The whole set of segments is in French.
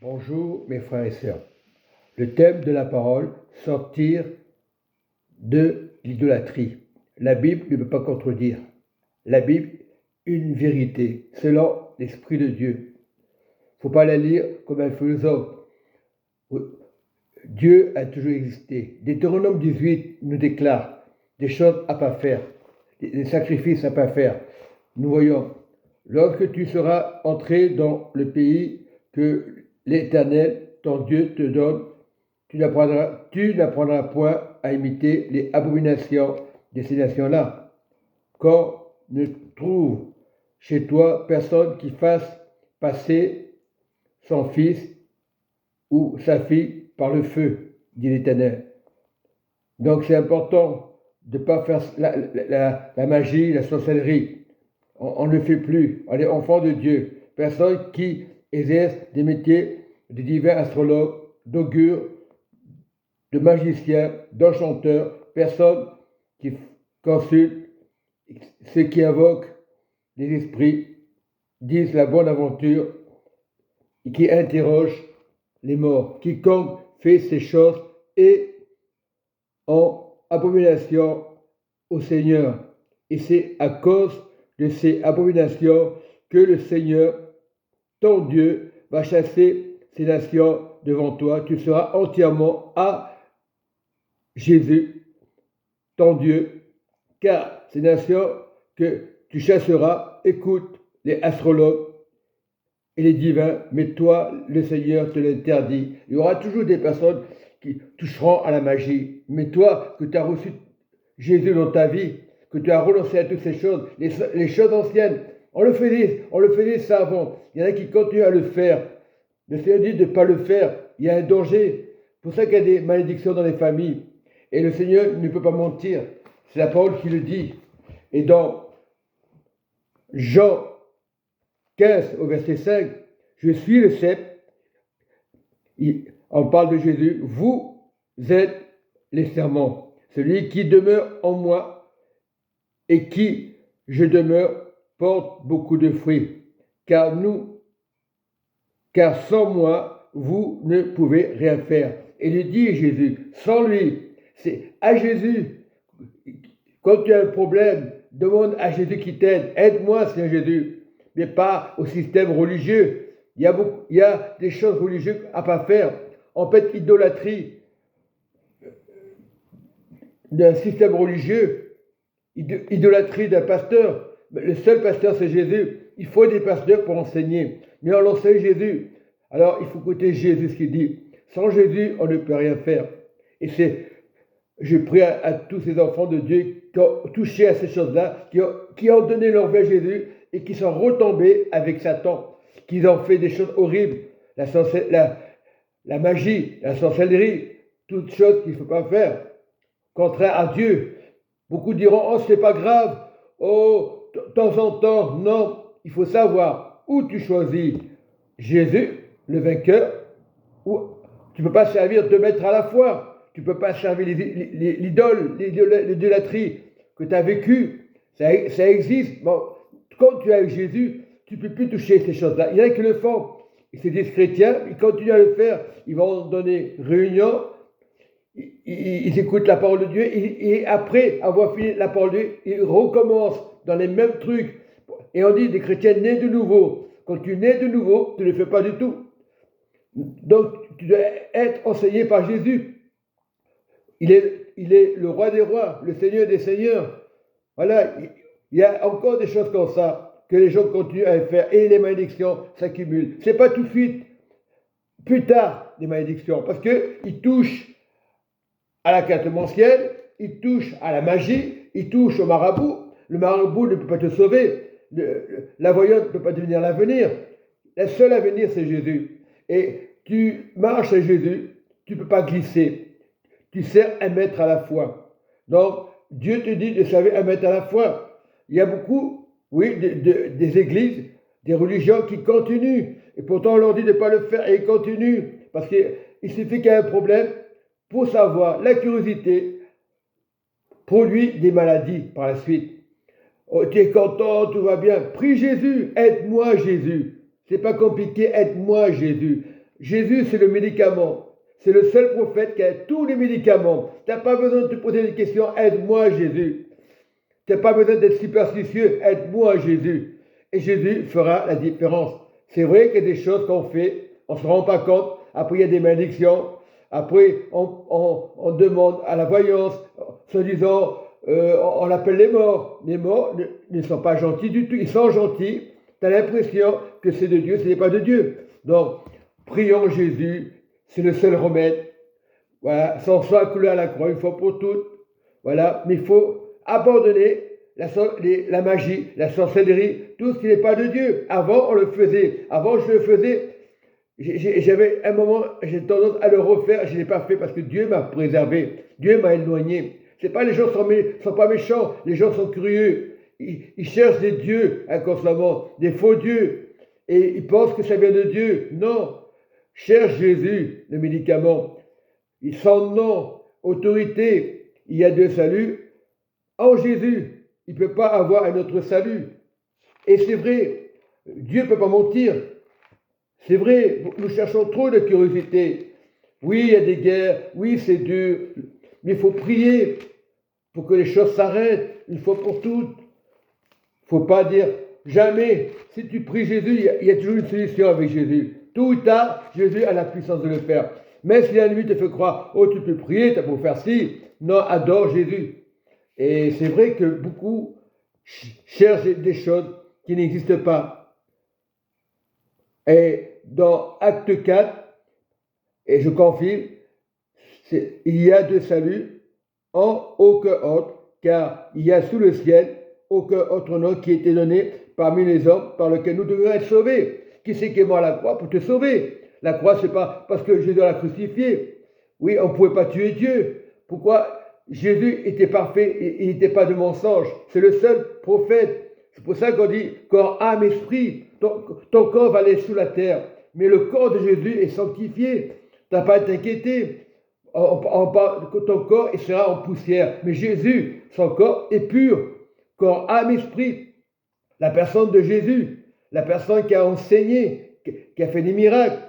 Bonjour mes frères et sœurs. Le thème de la parole, sortir de l'idolâtrie. La Bible ne peut pas contredire. La Bible, une vérité, selon l'Esprit de Dieu. Il ne faut pas la lire comme un philosophe. Dieu a toujours existé. Deutéronome 18 nous déclare des choses à ne pas faire, des sacrifices à ne pas faire. Nous voyons, lorsque tu seras entré dans le pays que l'Éternel, ton Dieu, te donne, tu n'apprendras point à imiter les abominations de ces nations-là. Quand ne trouve chez toi personne qui fasse passer son fils ou sa fille par le feu, dit l'Éternel. Donc c'est important de ne pas faire la magie, la sorcellerie. On ne le fait plus. On est enfant de Dieu. Personne qui exerce des métiers de divins astrologues, d'augures, de magiciens, d'enchanteurs, personne qui consulte ceux qui invoquent les esprits, disent la bonne aventure et qui interrogent les morts. Quiconque fait ces choses est en abomination au Seigneur. Et c'est à cause de ces abominations que le Seigneur, ton Dieu, va chasser ces nations devant toi. Tu seras entièrement à Jésus, ton Dieu, car ces nations que tu chasseras écoutent les astrologues et les divins, mais toi, le Seigneur, te l'interdit. Il y aura toujours des personnes qui toucheront à la magie, mais toi, que tu as reçu Jésus dans ta vie, que tu as renoncé à toutes ces choses, les choses anciennes, on le faisait ça avant. Il y en a qui continuent à le faire. Le Seigneur dit de ne pas le faire. Il y a un danger. C'est pour ça qu'il y a des malédictions dans les familles. Et le Seigneur ne peut pas mentir. C'est la parole qui le dit. Et dans Jean 15 au verset 5, je suis le cep. On parle de Jésus. Vous êtes les serments. Celui qui demeure en moi et qui je demeure porte beaucoup de fruits. Car sans moi, vous ne pouvez rien faire. Et il dit Jésus, sans lui, c'est à Jésus. Quand tu as un problème, demande à Jésus qui t'aide. Aide-moi, Seigneur Jésus, mais pas au système religieux. Il y a des choses religieuses à ne pas faire. En fait, idolâtrie d'un système religieux, idolâtrie d'un pasteur. Le seul pasteur, c'est Jésus. Il faut des pasteurs pour enseigner. Mais on l'enseigne Jésus. Alors, il faut écouter Jésus, ce qu'il dit. Sans Jésus, on ne peut rien faire. Et je prie à tous ces enfants de Dieu qui ont touché à ces choses-là, qui ont donné leur vie à Jésus et qui sont retombés avec Satan, qui ont fait des choses horribles. La magie, la sorcellerie, toutes choses qu'il ne faut pas faire. Contraire à Dieu. Beaucoup diront, oh, c'est pas grave. Oh, de temps en temps. Non, il faut savoir où tu choisis Jésus, le vainqueur, ou tu ne peux pas servir 2 maîtres à la fois. Tu ne peux pas servir l'idolâtrie que tu as vécue. Ça existe. Bon, quand tu es avec Jésus, tu ne peux plus toucher ces choses-là. Il y en a qui le font. Et c'est des chrétiens, ils continuent à le faire. Ils vont donner réunion. Ils écoutent la parole de Dieu et après avoir fini la parole de Dieu, ils recommencent dans les mêmes trucs. Et on dit des chrétiens nés de nouveau. Quand tu nais de nouveau, tu ne le fais pas du tout. Donc, tu dois être enseigné par Jésus. Il est le roi des rois, le Seigneur des seigneurs. Voilà, il y a encore des choses comme ça que les gens continuent à faire et les malédictions s'accumulent. Ce n'est pas tout de suite, plus tard, les malédictions, parce qu'ils touchent à la cartomancienne, ils touchent à la magie, ils touchent au marabout. Le marabout ne peut pas te sauver. La voyante ne peut pas devenir l'avenir. La seule avenir, c'est Jésus. Et tu marches à Jésus, tu ne peux pas glisser. Tu sers 1 mètre à la fois. Donc, Dieu te dit de servir 1 mètre à la fois. Il y a beaucoup, oui, des églises, des religions qui continuent. Et pourtant, on leur dit de ne pas le faire et ils continuent. Parce qu'il suffit qu'il y ait un problème pour savoir. La curiosité produit des maladies par la suite. Oh, tu es content, tout va bien. Prie Jésus, aide-moi Jésus. C'est pas compliqué, aide-moi Jésus. Jésus, c'est le médicament. C'est le seul prophète qui a tous les médicaments. Tu n'as pas besoin de te poser des questions. Aide-moi, Jésus. Tu n'as pas besoin d'être superstitieux. Aide-moi, Jésus. Et Jésus fera la différence. C'est vrai qu'il y a des choses qu'on fait, on ne se rend pas compte. Après, il y a des malédictions. Après, on demande à la voyance, se disant, on appelle les morts. Les morts ne sont pas gentils du tout. Ils sont gentils. Tu as l'impression que c'est de Dieu, ce n'est pas de Dieu. Donc, prions Jésus. C'est le seul remède. Voilà, son sang a coulé à la croix une fois pour toutes. Voilà, mais il faut abandonner la magie, la sorcellerie, tout ce qui n'est pas de Dieu. Avant, on le faisait. Avant, je le faisais. J'avais un moment, j'ai tendance à le refaire. Je ne l'ai pas fait parce que Dieu m'a préservé. Dieu m'a éloigné. C'est pas les gens sont pas méchants. Les gens sont curieux. Ils cherchent des dieux inconsciemment, des faux dieux. Et ils pensent que ça vient de Dieu. Non. Cherche Jésus, le médicament. Son nom, autorité, il y a deux saluts. En Jésus, il ne peut pas avoir un autre salut. Et c'est vrai, Dieu ne peut pas mentir. C'est vrai, nous cherchons trop de curiosité. Oui, il y a des guerres, oui, c'est dur, mais il faut prier pour que les choses s'arrêtent une fois pour toutes. Il ne faut pas dire jamais. Si tu pries Jésus, il y a toujours une solution avec Jésus. Tôt ou tard, Jésus a la puissance de le faire. Même si l'ennemi te fait croire, oh, tu peux prier, tu peux faire ci. Non, adore Jésus. Et c'est vrai que beaucoup cherchent des choses qui n'existent pas. Et dans Acte 4, et je confirme, il y a de salut en aucun autre, car il y a sous le ciel aucun autre nom qui a été donné parmi les hommes par lequel nous devons être sauvés. Qui c'est qui est mort à la croix pour te sauver? La croix, c'est pas parce que Jésus l'a crucifié. Oui, on ne pouvait pas tuer Dieu. Pourquoi? Jésus était parfait et il n'était pas de mensonge. C'est le seul prophète. C'est pour ça qu'on dit corps, âme, esprit. Ton corps va aller sous la terre. Mais le corps de Jésus est sanctifié. Tu n'as pas à t'inquiéter. Ton corps il sera en poussière. Mais Jésus, son corps est pur. Corps, âme, esprit. La personne de Jésus. La personne qui a enseigné, qui a fait des miracles.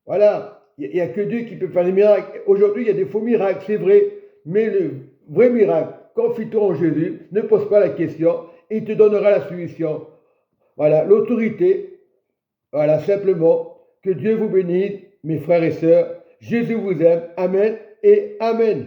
Voilà. Il n'y a que Dieu qui peut faire des miracles. Aujourd'hui, il y a des faux miracles, c'est vrai. Mais le vrai miracle, confie-toi en Jésus, ne pose pas la question, il te donnera la solution. Voilà, l'autorité. Voilà, simplement, que Dieu vous bénisse, mes frères et sœurs. Jésus vous aime. Amen et Amen.